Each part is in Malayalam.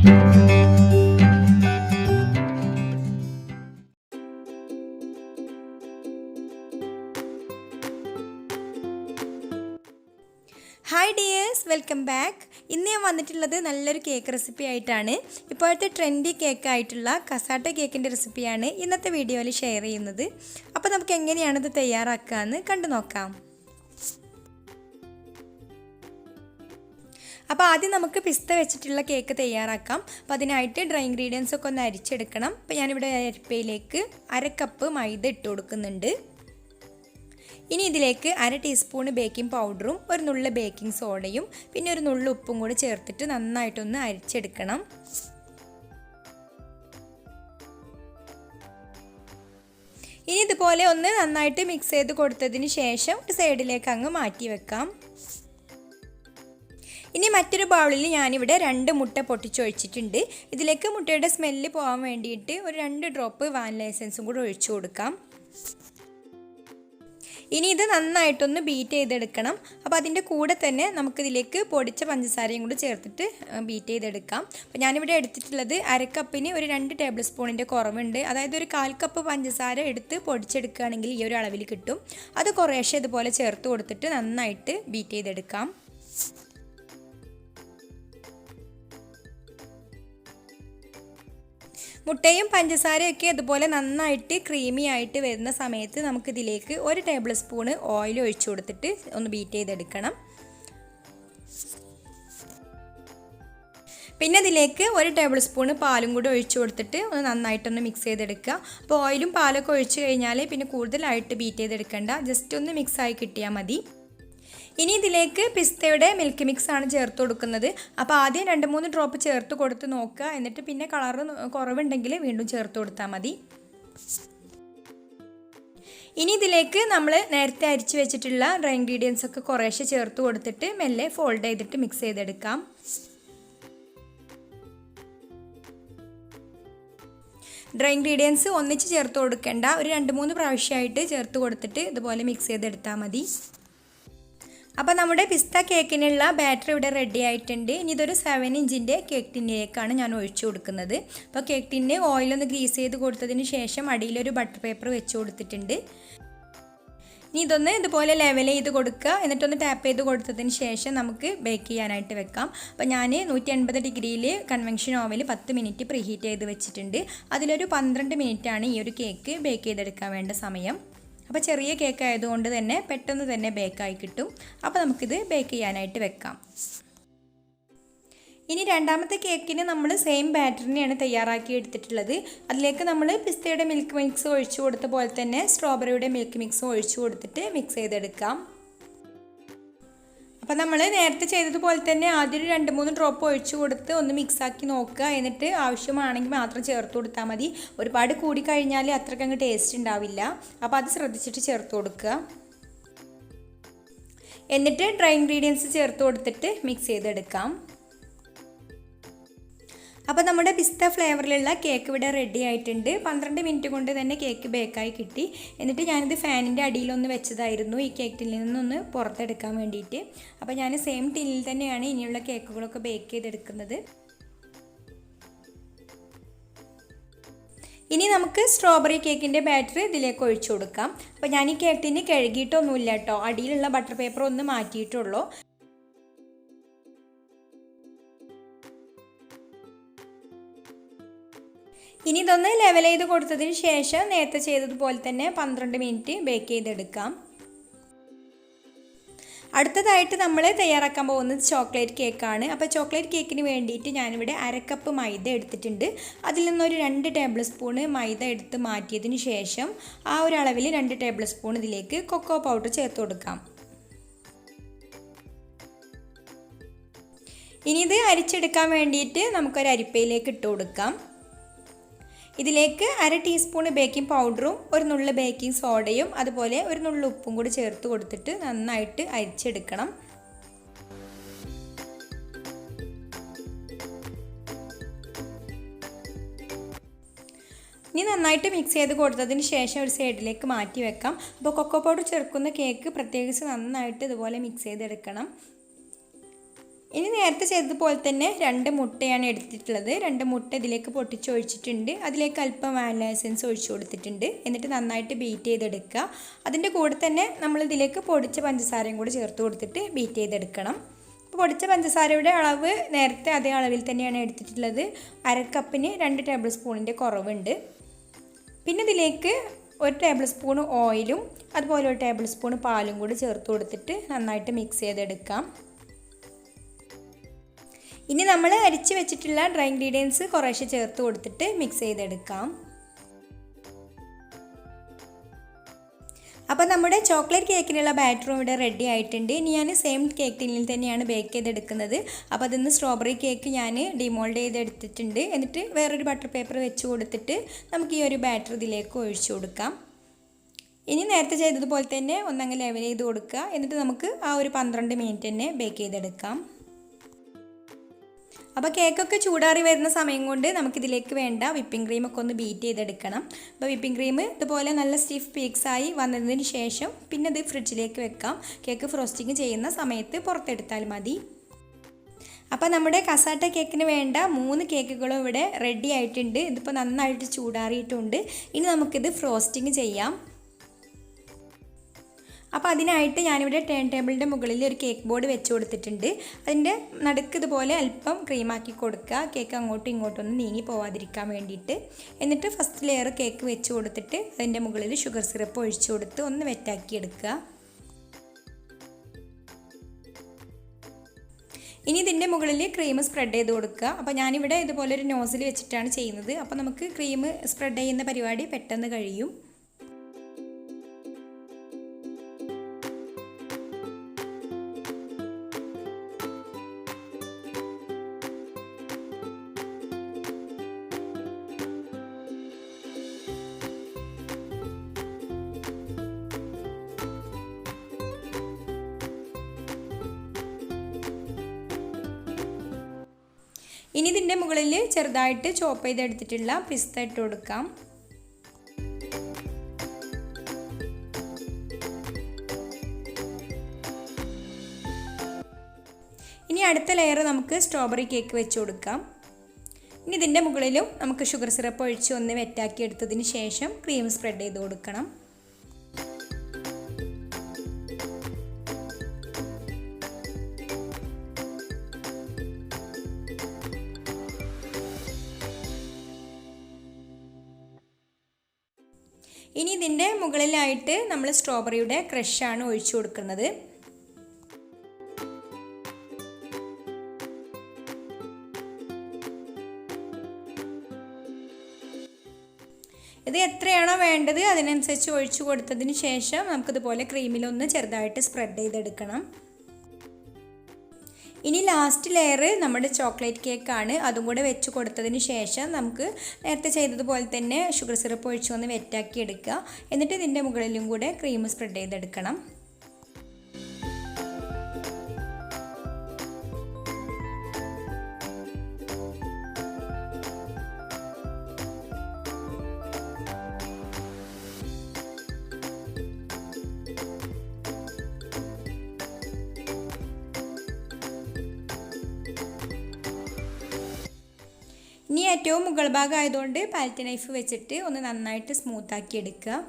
Hi dears, welcome back. ഇന്ന് ഞാൻ വന്നിട്ടുള്ളത് നല്ലൊരു കേക്ക് റെസിപ്പി ആയിട്ടാണ്. ഇപ്പോഴത്തെ ട്രെൻഡി കേക്കായിട്ടുള്ള കസാട്ട കേക്കിൻ്റെ റെസിപ്പിയാണ് ഇന്നത്തെ വീഡിയോയിൽ ഷെയർ ചെയ്യുന്നത്. അപ്പോൾ നമുക്ക് എങ്ങനെയാണിത് തയ്യാറാക്കാമെന്ന് കണ്ടു നോക്കാം. അപ്പോൾ ആദ്യം നമുക്ക് പിസ്ത വെച്ചിട്ടുള്ള കേക്ക് തയ്യാറാക്കാം. അപ്പോൾ അതിനായിട്ട് ഡ്രൈ ഇൻഗ്രീഡിയൻസ് ഒക്കെ ഒന്ന് അരിച്ചെടുക്കണം. അപ്പോൾ ഞാനിവിടെ അരിപ്പയിലേക്ക് 1/2 കപ്പ് മൈദ ഇട്ട് കൊടുക്കുന്നുണ്ട്. ഇനി ഇതിലേക്ക് 1/2 ടീസ്പൂൺ ബേക്കിംഗ് പൗഡറും ഒരു നുള്ള് ബേക്കിംഗ് സോഡയും പിന്നെ ഒരു നുള്ള് ഉപ്പും കൂടി ചേർത്തിട്ട് നന്നായിട്ടൊന്ന് അരിച്ചെടുക്കണം. ഇനി ഇതുപോലെ ഒന്ന് നന്നായിട്ട് മിക്സ് ചെയ്ത് കൊടുത്തതിന് ശേഷം ഒരു സൈഡിലേക്ക് അങ്ങ് മാറ്റി വെക്കാം. ഇനി മറ്റൊരു ബൗളിൽ ഞാനിവിടെ 2 മുട്ട പൊട്ടിച്ചൊഴിച്ചിട്ടുണ്ട്. ഇതിലേക്ക് മുട്ടയുടെ സ്മെല്ല് പോകാൻ വേണ്ടിയിട്ട് ഒരു 2 ഡ്രോപ്പ് വാനില എസൻസും കൂടി ഒഴിച്ചു കൊടുക്കാം. ഇനി ഇത് നന്നായിട്ടൊന്ന് ബീറ്റ് ചെയ്തെടുക്കണം. അപ്പോൾ അതിൻ്റെ കൂടെ തന്നെ നമുക്കിതിലേക്ക് പൊടിച്ച പഞ്ചസാരയും കൂടി ചേർത്തിട്ട് ബീറ്റ് ചെയ്തെടുക്കാം. അപ്പോൾ ഞാനിവിടെ എടുത്തിട്ടുള്ളത് 1/2 കപ്പിന് ഒരു 2 ടേബിൾ സ്പൂണിൻ്റെ കുറവുണ്ട്. അതായത് ഒരു 1/4 കപ്പ് പഞ്ചസാര എടുത്ത് പൊടിച്ചെടുക്കുകയാണെങ്കിൽ ഈ ഒരു അളവിൽ കിട്ടും. അത് കുറേശ്ശെ ഇതുപോലെ ചേർത്ത് കൊടുത്തിട്ട് നന്നായിട്ട് ബീറ്റ് ചെയ്തെടുക്കാം. മുട്ടയും പഞ്ചസാരയൊക്കെ അതുപോലെ നന്നായിട്ട് ക്രീമി ആയിട്ട് വരുന്ന സമയത്ത് നമുക്കിതിലേക്ക് 1 ടേബിൾ സ്പൂണ് ഓയിൽ ഒഴിച്ചു കൊടുത്തിട്ട് ഒന്ന് ബീറ്റ് ചെയ്തെടുക്കണം. പിന്നെ ഇതിലേക്ക് 1 ടേബിൾ സ്പൂണ് പാലും കൂടി ഒഴിച്ചു കൊടുത്തിട്ട് ഒന്ന് നന്നായിട്ടൊന്ന് മിക്സ് ചെയ്തെടുക്കുക. അപ്പോൾ ഓയിലും പാലൊക്കെ ഒഴിച്ച് കഴിഞ്ഞാൽ പിന്നെ കൂടുതലായിട്ട് ബീറ്റ് ചെയ്തെടുക്കണ്ട, ജസ്റ്റ് ഒന്ന് മിക്സായി കിട്ടിയാൽ മതി. ഇനി ഇതിലേക്ക് പിസ്തയുടെ മിൽക്ക് മിക്സ് ആണ് ചേർത്ത് കൊടുക്കുന്നത്. അപ്പോൾ ആദ്യം 2-3 ഡ്രോപ്പ് ചേർത്ത് കൊടുത്ത് നോക്കുക. എന്നിട്ട് പിന്നെ കളറ് കുറവുണ്ടെങ്കിൽ വീണ്ടും ചേർത്ത് കൊടുത്താൽ മതി. ഇനി ഇതിലേക്ക് നമ്മൾ നേരത്തെ അരിച്ച് വെച്ചിട്ടുള്ള ഡ്രൈ ഇൻഗ്രീഡിയൻസ് ഒക്കെ കുറേശ്ശെ ചേർത്ത് കൊടുത്തിട്ട് മെല്ലെ ഫോൾഡ് ചെയ്തിട്ട് മിക്സ് ചെയ്തെടുക്കാം. ഡ്രൈ ഇൻഗ്രീഡിയൻസ് ഒന്നിച്ച് ചേർത്ത് കൊടുക്കേണ്ട, ഒരു 2-3 പ്രാവശ്യമായിട്ട് ചേർത്ത് കൊടുത്തിട്ട് ഇതുപോലെ മിക്സ് ചെയ്തെടുത്താൽ മതി. അപ്പോൾ നമ്മുടെ പിസ്ത കേക്കിനുള്ള ബാറ്റർ ഇവിടെ റെഡി ആയിട്ടുണ്ട്. ഇനി ഇതൊരു 7 ഇഞ്ചിൻ്റെ കേക്ക് ടിന്നിലേക്കാണ് ഞാൻ ഒഴിച്ചു കൊടുക്കുന്നത്. അപ്പോൾ കേക്ക് ടിന്ന് ഓയിലൊന്ന് ഗ്രീസ് ചെയ്ത് കൊടുത്തതിന് ശേഷം അടിയിലൊരു ബട്ടർ പേപ്പർ വെച്ച് കൊടുത്തിട്ടുണ്ട്. ഇനി ഇതൊന്ന് ഇതുപോലെ ലെവൽ ചെയ്ത് കൊടുക്കുക. എന്നിട്ടൊന്ന് ടാപ്പ് ചെയ്ത് കൊടുത്തതിന് ശേഷം നമുക്ക് ബേക്ക് ചെയ്യാനായിട്ട് വെക്കാം. അപ്പോൾ ഞാൻ 180 ഡിഗ്രിയിൽ കൺവെൻഷൻ ഓവനിൽ 10 മിനിറ്റ് പ്രീഹീറ്റ് ചെയ്ത് വെച്ചിട്ടുണ്ട്. അതിലൊരു 12 മിനിറ്റാണ് ഈ ഒരു കേക്ക് ബേക്ക് ചെയ്തെടുക്കാൻ വേണ്ട സമയം. അപ്പോൾ ചെറിയ കേക്ക് ആയതുകൊണ്ട് തന്നെ പെട്ടെന്ന് തന്നെ ബേക്കായി കിട്ടും. അപ്പോൾ നമുക്കിത് ബേക്ക് ചെയ്യാനായിട്ട് വെക്കാം. ഇനി രണ്ടാമത്തെ കേക്കിന് നമ്മൾ സെയിം ബാറ്ററിനെയാണ് തയ്യാറാക്കി എടുത്തിട്ടുള്ളത്. അതിലേക്ക് നമ്മൾ പിസ്തയുടെ മിൽക്ക് മിക്സ് ഒഴിച്ചു കൊടുത്ത പോലെ തന്നെ സ്ട്രോബെറിയുടെ മിൽക്ക് മിക്സും ഒഴിച്ചു കൊടുത്തിട്ട് മിക്സ് ചെയ്തെടുക്കാം. അപ്പോൾ നമ്മൾ നേരത്തെ ചെയ്തതുപോലെ തന്നെ ആദ്യം 2-3 ഡ്രോപ്പ് ഒഴിച്ചു കൊടുത്ത് ഒന്ന് മിക്സാക്കി നോക്കുക. എന്നിട്ട് ആവശ്യമാണെങ്കിൽ മാത്രം ചേർത്ത് കൊടുത്താൽ മതി. ഒരുപാട് കൂടി കഴിഞ്ഞാൽ അത്രയ്ക്കങ്ങ് ടേസ്റ്റ് ഉണ്ടാവില്ല. അപ്പോൾ അത് ശ്രദ്ധിച്ചിട്ട് ചേർത്ത് കൊടുക്കുക. എന്നിട്ട് ഡ്രൈ ഇൻഗ്രീഡിയൻസ് ചേർത്ത് കൊടുത്തിട്ട് മിക്സ് ചെയ്തെടുക്കാം. അപ്പോൾ നമ്മുടെ പിസ്ത ഫ്ലേവറിലുള്ള കേക്ക് ഇവിടെ റെഡി ആയിട്ടുണ്ട്. 12 മിനിറ്റ് കൊണ്ട് തന്നെ കേക്ക് ബേക്കായി കിട്ടി. എന്നിട്ട് ഞാനിത് ഫാനിൻ്റെ അടിയിലൊന്ന് വെച്ചതായിരുന്നു ഈ കേക്ക് ടിന്നിൽ നിന്നൊന്ന് പുറത്തെടുക്കാൻ വേണ്ടിയിട്ട്. അപ്പോൾ ഞാൻ സെയിം ടിന്നിൽ തന്നെയാണ് ഇനിയുള്ള കേക്കുകളൊക്കെ ബേക്ക് ചെയ്തെടുക്കുന്നത്. ഇനി നമുക്ക് സ്ട്രോബെറി കേക്കിൻ്റെ ബാറ്റർ ഇതിലേക്ക് ഒഴിച്ചു കൊടുക്കാം. അപ്പോൾ ഞാൻ ഈ കേക്ക് ടിന്ന് കഴുകിയിട്ടൊന്നുമില്ല കേട്ടോ, അടിയിലുള്ള ബട്ടർ പേപ്പർ ഒന്ന് മാറ്റിയിട്ടുള്ളൂ. ഇനി ഇതൊന്ന് ലെവൽ ചെയ്ത് കൊടുത്തതിന് ശേഷം നേരത്തെ ചെയ്തതുപോലെ തന്നെ 12 മിനിറ്റ് ബേക്ക് ചെയ്തെടുക്കാം. അടുത്തതായിട്ട് നമ്മൾ തയ്യാറാക്കാൻ പോകുന്നത് ചോക്ലേറ്റ് കേക്കാണ്. അപ്പോൾ ചോക്ലേറ്റ് കേക്കിന് വേണ്ടിയിട്ട് ഞാനിവിടെ 1/2 കപ്പ് മൈദ എടുത്തിട്ടുണ്ട്. അതിൽ നിന്നൊരു 2 ടേബിൾ സ്പൂണ് മൈദ എടുത്ത് മാറ്റിയതിന് ശേഷം ആ ഒരു അളവിൽ 2 ടേബിൾ സ്പൂൺ ഇതിലേക്ക് കൊക്കോ പൗഡർ ചേർത്ത് കൊടുക്കാം. ഇനി ഇത് അരിച്ചെടുക്കാൻ വേണ്ടിയിട്ട് നമുക്കൊരു അരിപ്പയിലേക്ക് ഇട്ട് കൊടുക്കാം. ഇതിലേക്ക് 1/2 ടീസ്പൂൺ ബേക്കിംഗ് പൗഡറും ഒരു നുള്ള് ബേക്കിംഗ് സോഡയും അതുപോലെ ഒരു നുള്ള് ഉപ്പും കൂടി ചേർത്ത് കൊടുത്തിട്ട് നന്നായിട്ട് അരിച്ചെടുക്കണം. ഇനി നന്നായിട്ട് മിക്സ് ചെയ്ത് കൊടുത്തതിന് ശേഷം ഒരു സൈഡിലേക്ക് മാറ്റി വെക്കാം. അപ്പോൾ കൊക്കോ പൗഡർ ചേർക്കുന്ന കേക്ക് പ്രത്യേകിച്ച് നന്നായിട്ട് ഇതുപോലെ മിക്സ് ചെയ്തെടുക്കണം. ഇനി നേരത്തെ ചെയ്തതുപോലെ തന്നെ 2 മുട്ടയാണ് എടുത്തിട്ടുള്ളത്. 2 മുട്ട ഇതിലേക്ക് പൊട്ടിച്ചൊഴിച്ചിട്ടുണ്ട്. അതിലേക്ക് അല്പം വാനില എസൻസ് ഒഴിച്ചു കൊടുത്തിട്ടുണ്ട്. എന്നിട്ട് നന്നായിട്ട് ബീറ്റ് ചെയ്തെടുക്കുക. അതിൻ്റെ കൂടെ തന്നെ നമ്മൾ ഇതിലേക്ക് പൊടിച്ച പഞ്ചസാരയും കൂടി ചേർത്ത് കൊടുത്തിട്ട് ബീറ്റ് ചെയ്തെടുക്കണം. അപ്പോൾ പൊടിച്ച പഞ്ചസാരയുടെ അളവ് നേരത്തെ അതേ അളവിൽ തന്നെയാണ് എടുത്തിട്ടുള്ളത്. 1/2 കപ്പിന് 2 ടേബിൾ സ്പൂണിൻ്റെ കുറവുണ്ട്. പിന്നെ ഇതിലേക്ക് 1 ടേബിൾ സ്പൂൺ ഓയിലും അതുപോലെ 1 ടേബിൾ സ്പൂൺ പാലും കൂടി ചേർത്ത് കൊടുത്തിട്ട് നന്നായിട്ട് മിക്സ് ചെയ്തെടുക്കാം. ഇനി നമ്മൾ അരിച്ച് വെച്ചിട്ടുള്ള ഡ്രൈ ഇൻഗ്രീഡിയൻസ് കുറേശ്ശെ ചേർത്ത് കൊടുത്തിട്ട് മിക്സ് ചെയ്തെടുക്കാം. അപ്പോൾ നമ്മുടെ ചോക്ലേറ്റ് കേക്കിനുള്ള ബാറ്ററും ഇവിടെ റെഡി ആയിട്ടുണ്ട്. ഇനി ഞാൻ സെയിം കേക്ക് ടിന്നിൽ തന്നെയാണ് ബേക്ക് ചെയ്തെടുക്കുന്നത്. അപ്പോൾ അതിന്ന് സ്ട്രോബെറി കേക്ക് ഞാൻ ഡിമോൾഡ് ചെയ്തെടുത്തിട്ടുണ്ട്. എന്നിട്ട് വേറൊരു ബട്ടർ പേപ്പർ വെച്ച് കൊടുത്തിട്ട് നമുക്ക് ഈ ഒരു ബാറ്റർ ഇതിലേക്ക് ഒഴിച്ചു കൊടുക്കാം. ഇനി നേരത്തെ ചെയ്തതുപോലെ തന്നെ ഒന്നങ്ങ് ലെവൽ ചെയ്ത് കൊടുക്കുക. എന്നിട്ട് നമുക്ക് ആ ഒരു 12 മിനിറ്റ് തന്നെ ബേക്ക് ചെയ്തെടുക്കാം. അപ്പോൾ കേക്കൊക്കെ ചൂടാറി വരുന്ന സമയം കൊണ്ട് നമുക്കിതിലേക്ക് വേണ്ട വിപ്പിംഗ് ക്രീമൊക്കെ ഒന്ന് ബീറ്റ് ചെയ്തെടുക്കണം. അപ്പോൾ വിപ്പിംഗ് ക്രീം ഇതുപോലെ നല്ല സ്റ്റിഫ് പീക്സായി വന്നതിന് ശേഷം പിന്നെ ഇത് ഫ്രിഡ്ജിലേക്ക് വെക്കാം. കേക്ക് ഫ്രോസ്റ്റിംഗ് ചെയ്യുന്ന സമയത്ത് പുറത്തെടുത്താൽ മതി. അപ്പോൾ നമ്മുടെ കസാട്ട കേക്കിന് വേണ്ട 3 കേക്കുകളും ഇവിടെ റെഡി ആയിട്ടുണ്ട്. ഇതിപ്പോൾ നന്നായിട്ട് ചൂടാറിയിട്ടുണ്ട്. ഇനി നമുക്കിത് ഫ്രോസ്റ്റിംഗ് ചെയ്യാം. അപ്പോൾ അതിനായിട്ട് ഞാനിവിടെ ടേൺ ടേബിളിൻ്റെ മുകളിൽ ഒരു കേക്ക് ബോർഡ് വെച്ച് കൊടുത്തിട്ടുണ്ട്. അതിൻ്റെ നടുക്ക് ഇതുപോലെ അല്പം ക്രീമാക്കി കൊടുക്കുക. കേക്ക് അങ്ങോട്ടും ഇങ്ങോട്ടൊന്നും നീങ്ങി പോവാതിരിക്കാൻ വേണ്ടിയിട്ട്. എന്നിട്ട് ഫസ്റ്റ് ലെയർ കേക്ക് വെച്ച് കൊടുത്തിട്ട് അതിൻ്റെ മുകളിൽ ഷുഗർ സിറപ്പ് ഒഴിച്ചു കൊടുത്ത് ഒന്ന് വെറ്റാക്കി എടുക്കുക. ഇനി ഇതിൻ്റെ മുകളിൽ ക്രീം സ്പ്രെഡ് ചെയ്ത് കൊടുക്കുക. അപ്പോൾ ഞാനിവിടെ ഇതുപോലെ ഒരു നോസിൽ വെച്ചിട്ടാണ് ചെയ്യുന്നത്. അപ്പോൾ നമുക്ക് ക്രീം സ്പ്രെഡ് ചെയ്യുന്ന പരിപാടി പെട്ടെന്ന് കഴിയും. ഇനി ഇതിൻ്റെ മുകളിൽ ചെറുതായിട്ട് ചോപ്പ് ചെയ്തെടുത്തിട്ടുള്ള പിസ്ത ഇട്ട് കൊടുക്കാം. ഇനി അടുത്ത ലെയർ നമുക്ക് സ്ട്രോബെറി കേക്ക് വെച്ച് കൊടുക്കാം. ഇനി ഇതിൻ്റെ മുകളിലും നമുക്ക് ഷുഗർ സിറപ്പ് ഒഴിച്ച് ഒന്ന് വെറ്റാക്കി എടുത്തതിന് ശേഷം ക്രീം സ്പ്രെഡ് ചെയ്ത് കൊടുക്കണം. ഇനി ഇതിൻ്റെ മുകളിലായിട്ട് നമ്മൾ സ്ട്രോബെറിയുടെ ക്രഷാണ് ഒഴിച്ചു കൊടുക്കുന്നത്. ഇത് എത്രയാണോ വേണ്ടത് അതിനനുസരിച്ച് ഒഴിച്ചു കൊടുത്തതിന് ശേഷം നമുക്കിതുപോലെ ക്രീമിലൊന്ന് ചെറുതായിട്ട് സ്പ്രെഡ് ചെയ്തെടുക്കണം. ഇനി ലാസ്റ്റ് ലെയർ നമ്മുടെ ചോക്ലേറ്റ് കേക്കാണ്. അതും കൂടെ വെച്ച് കൊടുത്തതിന് ശേഷം നമുക്ക് നേരത്തെ ചെയ്തതുപോലെ തന്നെ ഷുഗർ സിറപ്പ് ഒഴിച്ച് ഒന്ന് വെറ്റാക്കി എടുക്കുക. എന്നിട്ട് ഇതിൻ്റെ മുകളിലും കൂടെ ക്രീം സ്പ്രെഡ് ചെയ്തെടുക്കണം. ഇനി ഏറ്റവും മുകൾ ഭാഗം ആയതുകൊണ്ട് പാലറ്റ് നൈഫ് വെച്ചിട്ട് ഒന്ന് നന്നായിട്ട് സ്മൂത്താക്കി എടുക്കുക.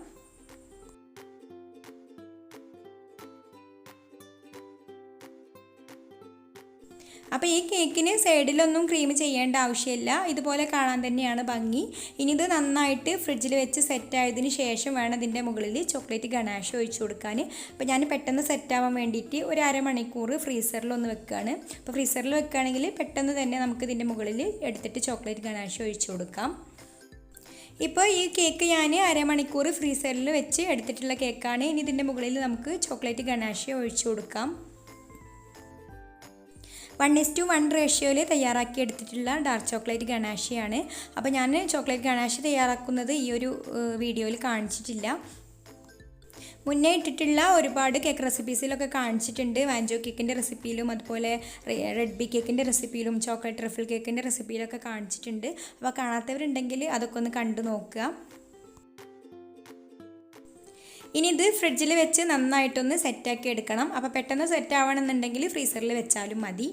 അപ്പോൾ ഈ കേക്കിന് സൈഡിലൊന്നും ക്രീം ചെയ്യേണ്ട ആവശ്യമില്ല. ഇതുപോലെ കാണാൻ തന്നെയാണ് ഭംഗി. ഇനി ഇത് നന്നായിട്ട് ഫ്രിഡ്ജിൽ വെച്ച് സെറ്റായതിന് ശേഷം വേണം ഇതിൻ്റെ മുകളിൽ ചോക്ലേറ്റ് ഗനാഷ് ഒഴിച്ചു കൊടുക്കാൻ. അപ്പോൾ ഞാൻ പെട്ടെന്ന് സെറ്റാവാൻ വേണ്ടിയിട്ട് ഒരു അരമണിക്കൂർ ഫ്രീസറിലൊന്ന് വെക്കുകയാണ്. അപ്പോൾ ഫ്രീസറിൽ വെക്കുകയാണെങ്കിൽ പെട്ടെന്ന് തന്നെ നമുക്ക് ഇതിൻ്റെ മുകളിൽ എടുത്തിട്ട് ചോക്ലേറ്റ് ഗനാഷ് ഒഴിച്ചു കൊടുക്കാം. ഇപ്പോൾ ഈ കേക്ക് ഞാൻ അരമണിക്കൂർ ഫ്രീസറിൽ വെച്ച് എടുത്തിട്ടുള്ള കേക്കാണ്. ഇനി ഇതിൻ്റെ മുകളിൽ നമുക്ക് ചോക്ലേറ്റ് ഗനാഷ് ഒഴിച്ചു കൊടുക്കാം. 1:1 റേഷ്യോയിൽ തയ്യാറാക്കി എടുത്തിട്ടുള്ള ഡാർക്ക് ചോക്ലേറ്റ് ഗനാഷിയാണ്. അപ്പോൾ ഞാൻ ചോക്ലേറ്റ് ഗനാഷ് തയ്യാറാക്കുന്നത് ഈ ഒരു വീഡിയോയിൽ കാണിച്ചിട്ടില്ല. മുന്നേ ഇട്ടിട്ടുള്ള ഒരുപാട് കേക്ക് റെസിപ്പീസിലൊക്കെ കാണിച്ചിട്ടുണ്ട്. വാഞ്ചോ കേക്കിൻ്റെ റെസിപ്പിയിലും അതുപോലെ റെഡ് ബി കേക്കിൻ്റെ റെസിപ്പിയിലും ചോക്ലേറ്റ് ട്രഫിൾ കേക്കിൻ്റെ റെസിപ്പിയിലൊക്കെ കാണിച്ചിട്ടുണ്ട്. അപ്പോൾ കാണാത്തവരുണ്ടെങ്കിൽ അതൊക്കെ ഒന്ന് കണ്ടു നോക്കുക. ഇനി ഇത് ഫ്രിഡ്ജിൽ വെച്ച് നന്നായിട്ടൊന്ന് സെറ്റാക്കി എടുക്കണം. അപ്പോൾ പെട്ടെന്ന് സെറ്റ് ആവണമെന്നുണ്ടെങ്കിൽ ഫ്രീസറിൽ വെച്ചാലും മതി.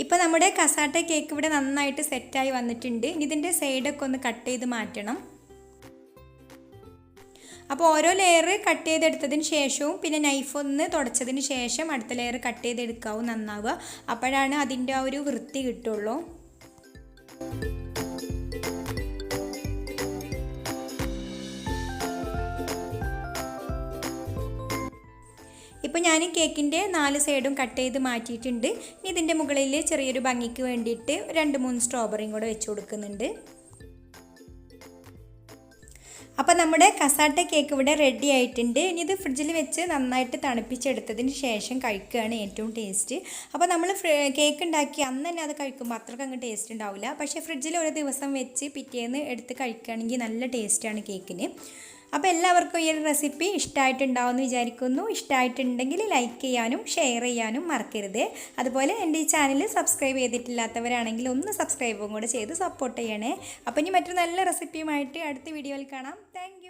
ഇപ്പോൾ നമ്മുടെ കസാട്ട കേക്ക് ഇവിടെ നന്നായിട്ട് സെറ്റായി വന്നിട്ടുണ്ട്. ഇനി ഇതിൻ്റെ സൈഡൊക്കെ ഒന്ന് കട്ട് ചെയ്ത് മാറ്റണം. അപ്പോൾ ഓരോ ലെയർ കട്ട് ചെയ്തെടുത്തതിന് ശേഷവും പിന്നെ നൈഫ് ഒന്ന് തുടച്ചതിന് ശേഷം അടുത്ത ലെയർ കട്ട് ചെയ്തെടുക്കാവും നന്നാവുക. അപ്പോഴാണ് അതിൻ്റെ ആ ഒരു വൃത്തി കിട്ടുള്ളൂ. ഇപ്പോൾ ഞാൻ കേക്കിൻ്റെ 4 സൈഡും കട്ട് ചെയ്ത് മാറ്റിയിട്ടുണ്ട്. ഇനി ഇതിൻ്റെ മുകളിൽ ചെറിയൊരു ഭംഗിക്ക് വേണ്ടിയിട്ട് 2-3 സ്ട്രോബെറിയും കൂടെ വെച്ച് കൊടുക്കുന്നുണ്ട്. അപ്പോൾ നമ്മുടെ കസാട്ട കേക്ക് ഇവിടെ റെഡി ആയിട്ടുണ്ട്. ഇനി ഇത് ഫ്രിഡ്ജിൽ വെച്ച് നന്നായിട്ട് തണുപ്പിച്ചെടുത്തതിന് ശേഷം കഴിക്കുകയാണ് ഏറ്റവും ടേസ്റ്റ്. അപ്പോൾ നമ്മൾ കേക്ക് ഉണ്ടാക്കി അന്ന് തന്നെ അത് കഴിക്കുമ്പോൾ അത്രയ്ക്ക് അങ്ങ് ടേസ്റ്റ് ഉണ്ടാവില്ല. പക്ഷേ ഫ്രിഡ്ജിൽ ഒരു ദിവസം വെച്ച് പിറ്റേന്ന് എടുത്ത് കഴിക്കുകയാണെങ്കിൽ നല്ല ടേസ്റ്റാണ് കേക്കിന്. അപ്പോൾ എല്ലാവർക്കും ഈ ഒരു റെസിപ്പി ഇഷ്ടമായിട്ടുണ്ടാവുമെന്ന് വിചാരിക്കുന്നു. ഇഷ്ടമായിട്ടുണ്ടെങ്കിൽ ലൈക്ക് ചെയ്യാനും ഷെയർ ചെയ്യാനും മറക്കരുത്. അതുപോലെ എൻ്റെ ഈ ചാനൽ സബ്സ്ക്രൈബ് ചെയ്തിട്ടില്ലാത്തവരാണെങ്കിൽ ഒന്ന് സബ്സ്ക്രൈബും കൂടെ ചെയ്ത് സപ്പോർട്ട് ചെയ്യണേ. അപ്പോൾ ഇനി മറ്റൊരു നല്ല റെസിപ്പിയുമായിട്ട് അടുത്ത വീഡിയോയിൽ കാണാം. താങ്ക്